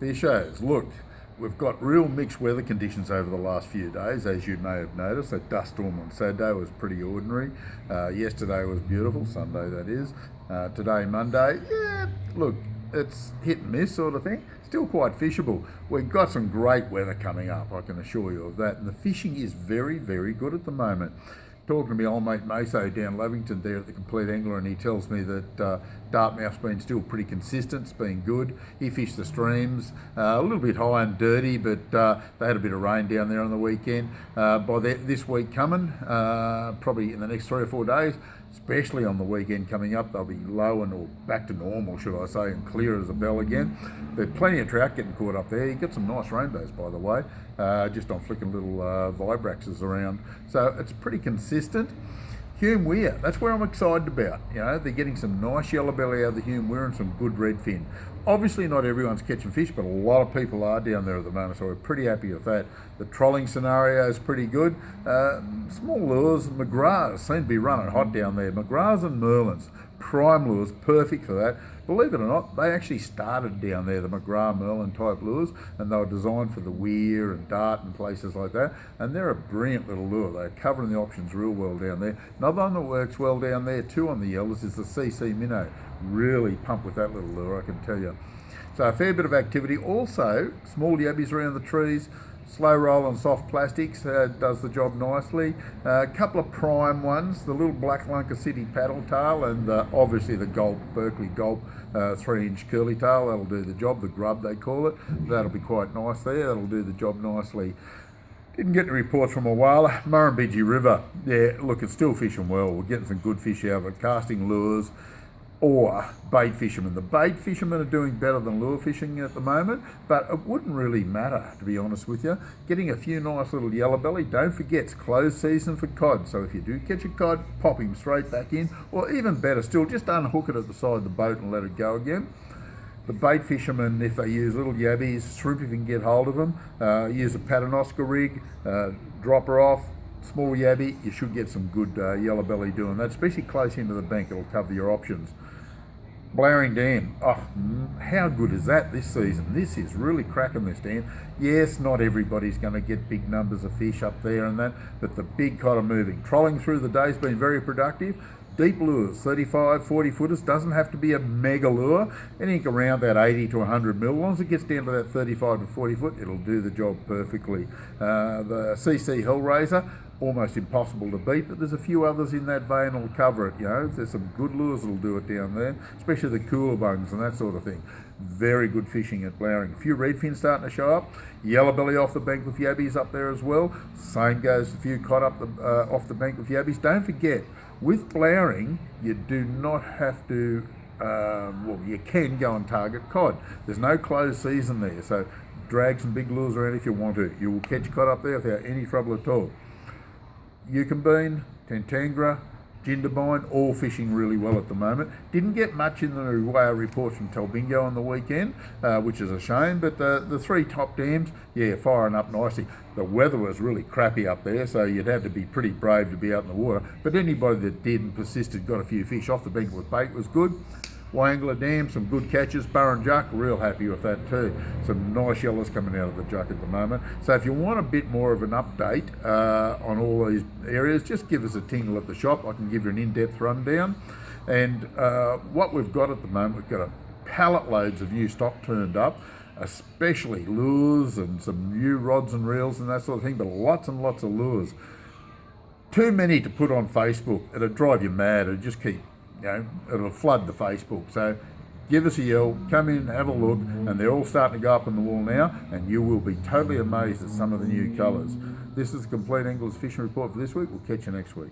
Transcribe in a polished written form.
Fishers, look, we've got real mixed weather conditions over the last few days, as you may have noticed. That dust storm on Saturday was pretty ordinary. Yesterday was beautiful, Sunday that is. Today, Monday, yeah, look, it's hit and miss sort of thing. Still quite fishable. We've got some great weather coming up, I can assure you of that. And the fishing is very, very good at the moment. Talking to my old mate Maso down Lavington there at the Compleat Angler, and he tells me that Dartmouth's been still pretty consistent, it's been good. He fished the streams, a little bit high and dirty, but they had a bit of rain down there on the weekend. This week coming, probably in the next 3 or 4 days, especially on the weekend coming up, they'll be low and or back to normal, should I say, and clear as a bell again. There's plenty of trout getting caught up there. You get some nice rainbows, by the way, just on flicking little vibraxes around. So it's pretty consistent. Hume weir, that's where I'm excited about. You know, they're getting some nice yellow belly out of the Hume weir and some good redfin. Obviously not everyone's catching fish, but a lot of people are down there at the moment, so we're pretty happy with that. The trolling scenario is pretty good. Small lures, McGraths seem to be running hot down there. McGraths and Merlins, prime lures, perfect for that. Believe it or not, they actually started down there, the McGrath Merlin type lures, and they were designed for the weir and dart and places like that, and they're a brilliant little lure. They're covering the options real well down there. Another one that works well down there too on the yellows is the CC Minnow. Really pumped with that little lure, I can tell you. So a fair bit of activity. Also, small yabbies around the trees, slow roll on soft plastics does the job nicely. A couple of prime ones, the little Black Lunker City paddle tail, and obviously the Berkeley Gulp 3-inch curly tail. That'll do the job, the grub they call it. That'll be quite nice there. That'll do the job nicely. Didn't get any reports from a whaler. Murrumbidgee River, yeah, look, it's still fishing well. We're getting some good fish out of it, casting lures or bait fishermen. The bait fishermen are doing better than lure fishing at the moment, but it wouldn't really matter, to be honest with you. Getting a few nice little yellow belly. Don't forget, it's closed season for cod, so if you do catch a cod, pop him straight back in, or even better still, just unhook it at the side of the boat and let it go again. The bait fishermen, if they use little yabbies, shrimp if you can get hold of them, use a Paternoster rig, drop her off, small yabby, you should get some good yellow belly doing that, especially close into the bank. It'll cover your options. Blowering Dam, oh, how good is that this season? This is really cracking, this dam. Yes, not everybody's going to get big numbers of fish up there and that, but the big cod are moving. Trolling through the day's been very productive. Deep lures, 35, 40 footers, doesn't have to be a mega lure. Anything around that 80 to 100 mil, as long as it gets down to that 35 to 40 foot, it'll do the job perfectly. The CC Hellraiser, almost impossible to beat, but there's a few others in that vein that'll cover it. You know, there's some good lures that'll do it down there, especially the cooler bungs and that sort of thing. Very good fishing at Blowering. A few redfin starting to show up. Yellow belly off the bank with yabbies up there as well. Same goes, a few cod up off the bank with yabbies. Don't forget, with Blowering, you do not have to, well, you can go and target cod. There's no closed season there, so drag some big lures around if you want to. You will catch cod up there without any trouble at all. Yukon bean, Tantangra, Jindabyne, all fishing really well at the moment. Didn't get much in the way of reports from Talbingo on the weekend, which is a shame, but the 3 top dams, yeah, firing up nicely. The weather was really crappy up there, so you'd have to be pretty brave to be out in the water, but anybody that did and persisted got a few fish off the bank with bait was good. Wangler Dam, some good catches. Burren Juck, real happy with that too. Some nice yellows coming out of the Juck at the moment. So if you want a bit more of an update on all these areas, just give us a tingle at the shop. I can give you an in-depth rundown. And what we've got at the moment, we've got a pallet loads of new stock turned up, especially lures and some new rods and reels and that sort of thing, but lots and lots of lures. Too many to put on Facebook. It'll drive you mad. It'll just keep, you know, it'll flood the Facebook. So give us a yell, come in, have a look, and they're all starting to go up on the wall now, and you will be totally amazed at some of the new colours. This is the Compleat Angler's Fishing Report for this week. We'll catch you next week.